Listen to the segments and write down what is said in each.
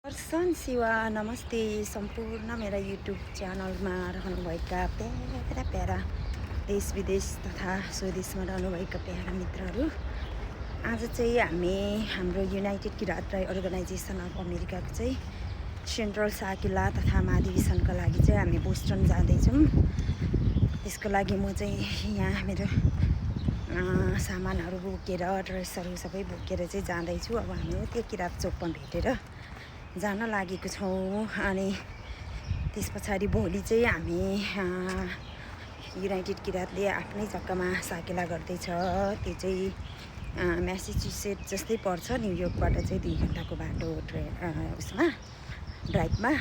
दर्शन शिवा नमस्ते सम्पूर्ण मेरा युट्युब च्यानलमा रहनुभएका प्यारा प्यारा देश विदेश तथा स्वदेशमा रहनुभएका प्यारा मित्रहरू, आज चाहिँ हामी हाम्रो united Kirat Rai organisation of अमेरिकाको चाहिँ सेन्ट्रल साकेला तथा महाधिवेशनका लागि चाहिँ हामी बोस्टन जाँदैछौँ। त्यसको लागि म चाहिँ यहाँ मेरो सामानहरू बोकेर ड्रेसहरू सबै बोकेर चाहिँ जाँदैछु। अब हामी त्यो किरात चोकमा भेटेर जान लागेको छौँ। अनि त्यस पछाडि भोलि चाहिँ हामी युनाइटेड किरातले आफ्नै जग्गामा साकेला गर्दैछ। त्यो चाहिँ म्यासाचुसेट्स जस्तै पर्छ, न्युयोर्कबाट चाहिँ 2 घन्टाको बाटो उसमा ड्राइभमा।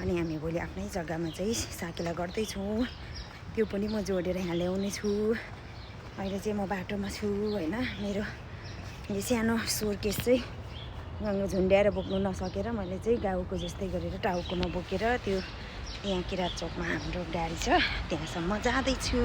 अनि हामी भोलि आफ्नै जग्गामा चाहिँ साकेला गर्दैछौँ। त्यो पनि म जोडेर यहाँ ल्याउने छु। अहिले चाहिँ म बाटोमा छु होइन। मेरो यो सानो सुटकेस चाहिँ झुन्ड्याएर बोक्नु नसकेर मैले चाहिँ गाउँको जस्तै गरेर टाउकोमा बोकेर त्यो यहाँ किरात चोकमा हाम्रो गाडी छ त्यहाँसम्म जाँदैछु।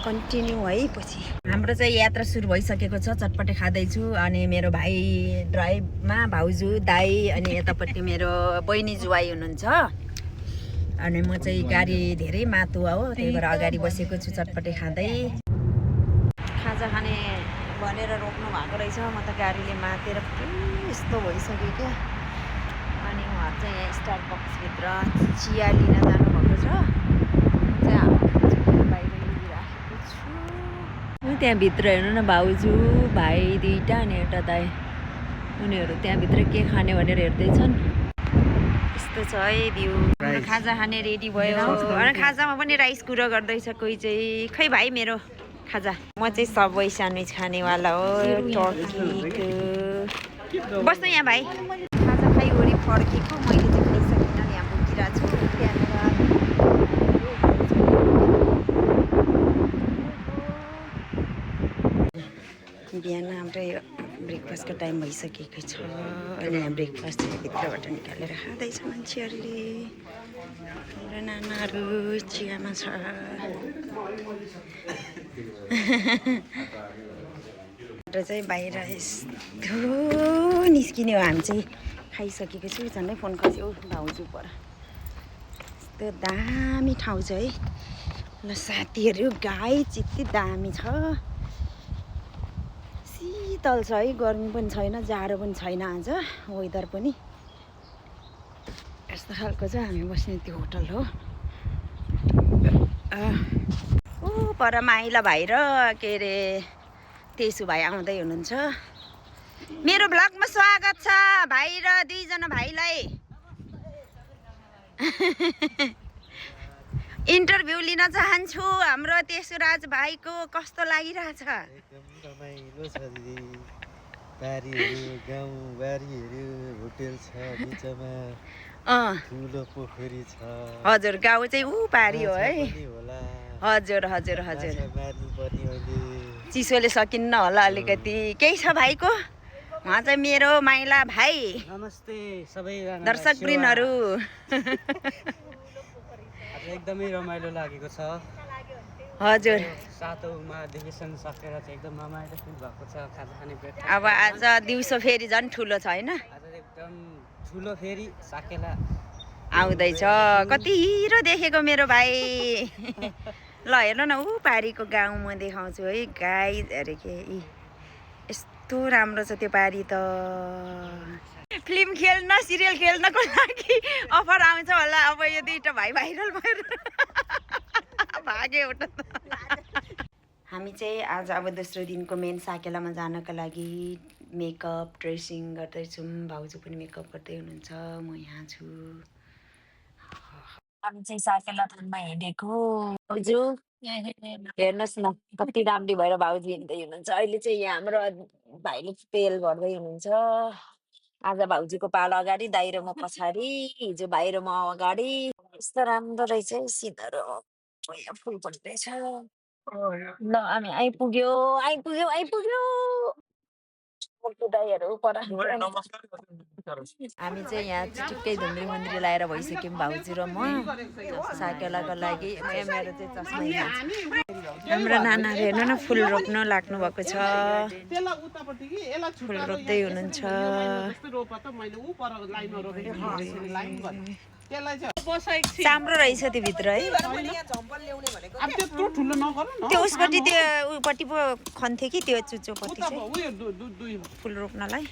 कन्टिन्यू है। पछि हाम्रो चाहिँ यात्रा सुरु भइसकेको छ। चटपटे खाँदैछु। अनि मेरो भाइ ड्राइभमा, भाउजू दाई, अनि यतापट्टि मेरो बहिनी जुवाई हुनुहुन्छ। अनि म चाहिँ गाडी धेरै मातुवा हो, त्यही भएर अगाडि बसेको छु चटपटे खाँदै। खाजा खाने भनेर रोक्नु भएको रहेछ। म त गाडीले मातेर यस्तो भइसक्यो क्या। अनि उहाँहरू चाहिँ यहाँ स्टारबक्सभित्र चिया लिन जानुभएको छ। म चाहिँ बाहिर राखेको छु। त्यहाँभित्र हेर्नु न, भाउजू भाइ 2टा अनि एउटा दाइ, उनीहरू त्यहाँभित्र के खाने भनेर हेर्दैछन्। यस्तो छ है भ्यू। खाजा खाने रेडी भयो। अनि खाजामा पनि राइस कुरो गर्दैछ कोही चाहिँ। खै भाइ मेरो खाजा। म चाहिँ सबै स्यान्डविच खानेवाला हो, टर्कीको। बस्नु यहाँ भाइ। खाजा खाइ वरि फर्केको। मैले चाहिँ खाइसकिनँ, यहाँ बोकिरहेको छु। बिहान हाम्रो यो ब्रेकफास्टको टाइम भइसकेको छ। अहिले यहाँ ब्रेकफास्ट चाहिँ भित्रबाट निकालेर खाँदैछ मान्छेहरूले। मेरो नानाहरू चियामा छ। चाहिँ बाहिर यस्तो निस्किने हो। हामी चाहिँ खाइसकेको छु। झन्डै फोन खस्यो भाउजू पर। यस्तो दामी ठाउँ छ है। ल साथीहरू, गाई चित्ती दामी छ। शीतल छ है, गर्मी पनि छैन, जाडो पनि छैन। आज वेदर पनि यस्तो खालको छ। हामी बस्ने त्यो होटल हो। ऊ पर माइला भाइ र के अरे तेसु भाइ आउँदै हुनुहुन्छ। मेरो ब्लगमा स्वागत छ भाइ र 2 जना भाइलाई। इन्टरभ्यू लिन चाहन्छु हाम्रो तेसुराज भाइको। कस्तो लागिरहेछ? एकदम रमाइलो छ दिदी। बारीहरू, गाउँबारीहरू, होटेल छ बिचमा, ठुलो पोखरी छ। हजुर, गाउँ चाहिँ ऊ पारी हो है। हजुर हजुर हजुर। चिसोले सकिन्न होला अलिकति। केही छ भाइको? उहाँ चाहिँ मेरो माइला भाइ। नमस्ते सबै दर्शकवृन्दहरू। एकदमै रमाइलो लागेको छ। हजुर, 7औं महाधिवेशन सकेर चाहिँ एकदम रमाइलो फिल भएको छ। खाजा खाने बेला अब आज दिउँसो फेरि झन् ठुलो छ होइन? आज एकदम ठुलो फेरि साकेला आउँदैछ। कति हिरो देखेको मेरो भाइ। ल हेर्नु न, ऊ पारीको गाउँ म देखाउँछु है। गाई अरे के यस्तो राम्रो छ त्यो पारी त। फिल्म खेल्न, सिरियल खेल्नको लागि अफर आउँछ होला। अब यो 2टा भाइ भाइरल भएर भाग्यो एउटा त। हामी चाहिँ आज अब दोस्रो दिनको मेन साकेलामा जानका लागि मेकअप ड्रेसिङ गर्दैछौँ। भाउजू पनि मेकअप गर्दै हुनुहुन्छ। म यहाँ छु। हामी चाहिँ साकेला थानमा हिँडेको। भाउजू हेर्नुहोस् न, कति राम्री भएर भाउजू हिँड्दै हुनुहुन्छ। अहिले चाहिँ यहाँ हाम्रो भाइले तेल भर्दै हुनुहुन्छ। आज भाउजूको पालो अगाडि, दाइ र म पछाडि, हिजो भाइ र म अगाडि। यस्तो राम्रो रहेछ सिनहरू। यहाँ फुल फुल्दैछ। ल हामी आइपुग्यो आइपुग्यो आइपुग्यो। दाइहरू पर। हामी चाहिँ यहाँ चिटिक्कै धुन्द्री मुन्द्री लाएर भइसक्यौँ भाउजू र म साकेलाको लागि। मेरो चाहिँ चस्मा हाम्रो नानाहरू हेर्नु न फुल रोप्न लाग्नु भएको छ फुल रोप्दै हुनुहुन्छ राम्रो रहेछ त्यो भित्र है त्यो उसपट्टि त्यो उपट्टि पो खन्थे कि त्यो चुचोपट्टि चाहिँ फुल रोप्नलाई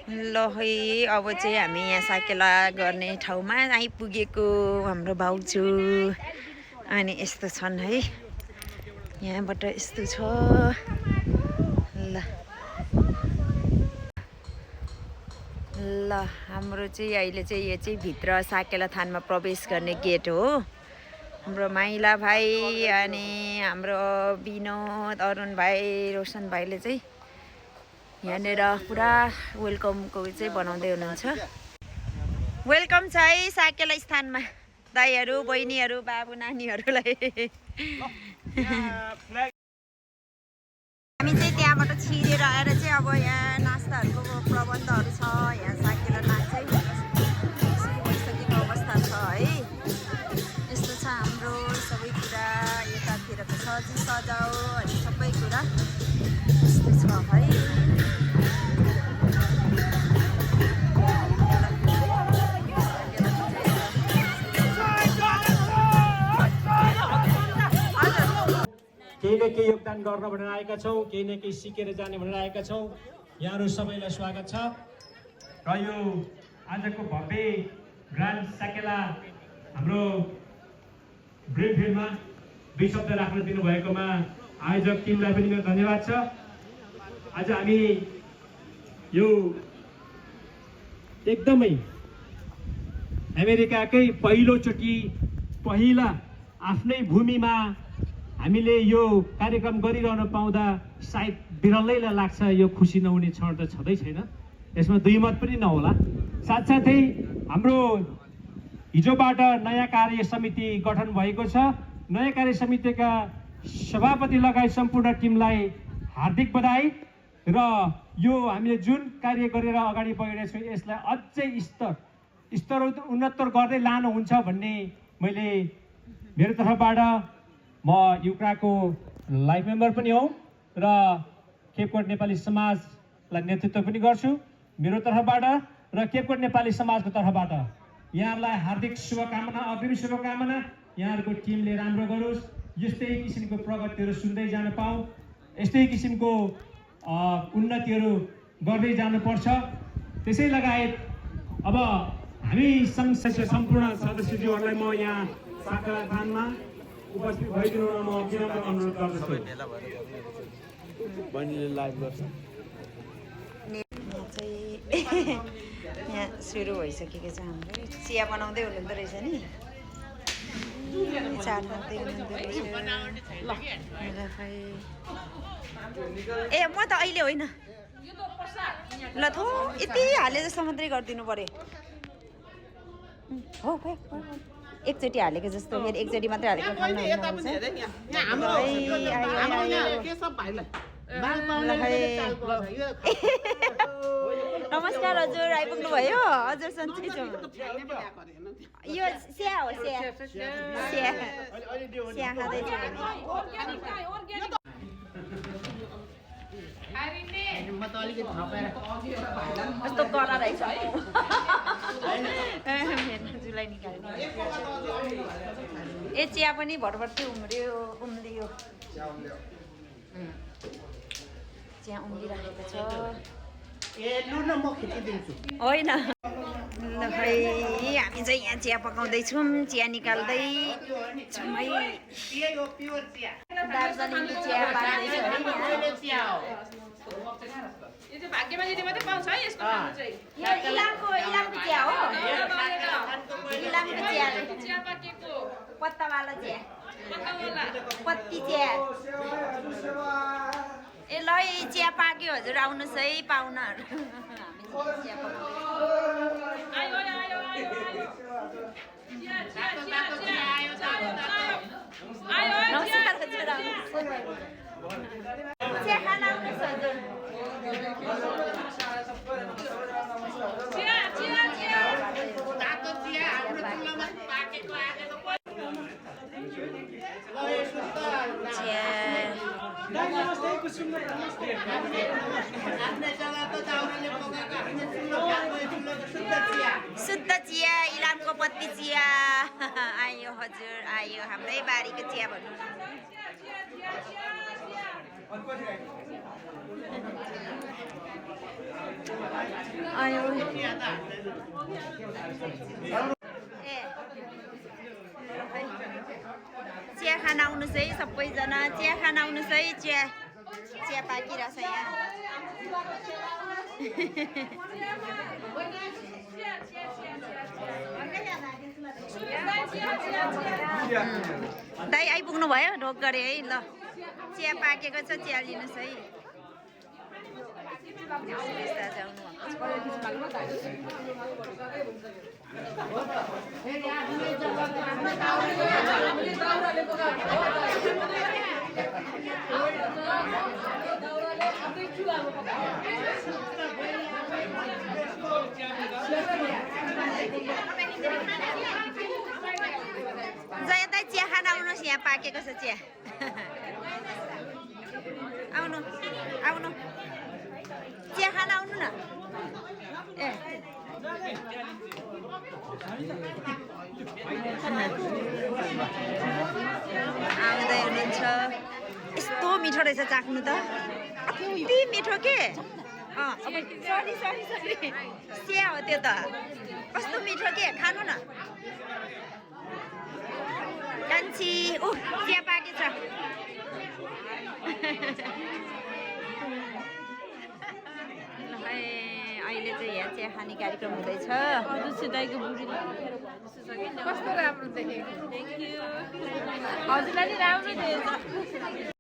ल है अब चाहिँ हामी यहाँ साकेला गर्ने ठाउँमा आइपुगेको हाम्रो भाउजू अनि यस्तो छन् है यहाँबाट यस्तो छ ल ल हाम्रो चाहिँ अहिले चाहिँ यो चाहिँ भित्र साकेला थानमा प्रवेश गर्ने गेट हो हाम्रो माइला भाइ अनि हाम्रो विनोद अरुण भाइ रोशन भाइले चाहिँ यहाँनिर पुरा वेलकमको चाहिँ बनाउँदै हुनुहुन्छ वेलकम छ है साकेला स्थानमा दाइहरू बहिनीहरू बाबु नानीहरूलाई हामी चाहिँ त्यहाँबाट छिरेर आएर चाहिँ अब यहाँ नास्ताहरूको प्रबन्धहरू छ यहाँ साकेलामा चाहिँ भइसकेको अवस्था छ है यस्तो छ हाम्रो सबै कुरा यतातिरको सजाउ अनि सबै कुरा यस्तो छ है केही न केही योगदान गर्न भनेर आएका छौँ केही न केही सिकेर जाने भनेर आएका छौँ यहाँहरू सबैलाई स्वागत छ र यो आजको भव्य ग्रान्ड साकेला हाम्रो ब्रेनफिल्डमा 2 शब्द राख्न दिनुभएकोमा आयोजक टिमलाई पनि मेरो धन्यवाद छ आज हामी यो एकदमै अमेरिकाकै पहिला आफ्नै भूमिमा हामीले यो कार्यक्रम गरिरहन पाउँदा सायद बिरलैलाई लाग्छ यो खुसी नहुने क्षण त छँदै छैन यसमा दुई मत पनि नहोला साथसाथै हाम्रो हिजोबाट नयाँ कार्य समिति गठन भएको छ नयाँ कार्य समितिका सभापति लगायत सम्पूर्ण टिमलाई हार्दिक बधाई र यो हामीले जुन कार्य गरेर अगाडि बढिरहेको छौँ यसलाई अझै स्तर उन्नतर गर्दै लानुहुन्छ भन्ने मैले मेरो तर्फबाट म युक्राको लाइफ मेम्बर पनि हौ र केपकोट नेपाली समाजलाई नेतृत्व पनि गर्छु मेरो तर्फबाट र केपकोट नेपाली समाजको तर्फबाट यहाँहरूलाई हार्दिक शुभकामना अग्रिम शुभकामना यहाँहरूको टिमले राम्रो गरोस् यस्तै किसिमको प्रगतिहरू सुन्दै जान पाऊँ यस्तै किसिमको उन्नतिहरू गर्दै जानुपर्छ त्यसै लगायत अब हामी सङ्घ सम्पूर्ण सदस्यज्यूहरूलाई म यहाँ साकेला थानमा उपस्थित भइदिनु म विनम्र अनुरोध गर्दछु बहिनीले लाइभ गर्छ यहाँ सुरु भइसकेको छ हाम्रो चिया बनाउँदै हुनुहुँदो रहेछ नि चाट बनाउँदै हुनुहुँदो रहेछ ए म त अहिले होइन ल थो यति हाले जस्तो मात्रै गरिदिनु पर्यो हो एकचोटि हालेको जस्तो फेरि एकचोटि मात्रै हालेको नमस्कार हजुर आइपुग्नु भयो हजुर सन्चै छु यो स्या हो स्या खाँदैछु कस्तो कडा रहेछ जुलाई निकाल्ने ए चिया पनि भटभटी उम्लियो चिया उम्लिराखेको छ होइन ल खै हामी चाहिँ यहाँ चिया पकाउँदैछौँ चिया निकाल्दै छौँ है दार्जिलिङको चिया इलामको चिया हो इलामको चिया पत्तावाला चिया पत्ती चिया ए ल चिया पाक्यो हजुर आउनुहोस् है पाहुनाहरू नमस्कार हजुर चिया खान आउनुहोस् हजुर चिया शुद्ध चिया इलामको पत्ती चिया आयो हजुर आयो हाम्रै बारीको चिया भन्नु आयो ए चिया खान आउनुहोस् है सबैजना चिया खान आउनुहोस् है चिया पाकिरहेछ यहाँ दाइ आइपुग्नु भयो ढोक गरे है ल चिया पाकेको छ चिया लिनुहोस् है जया दाइ चिया खान आउनुहोस् यहाँ पाकेको छ चिया आउनु आउनु चिया खान आउनु न ए आउँदै हुनुहुन्छ यस्तो मिठो रहेछ चाख्नु त कति मिठो के सरी सरी सरी चिया हो त्यो त कस्तो मिठो के खानु न कान्छी ऊ चिया पाकेछ अहिले चाहिँ यहाँ चिया खाने कार्यक्रम हुँदैछ कस्तो राम्रो देखेको थ्याङ्क यू हजुरलाई नि राम्रो देखेछ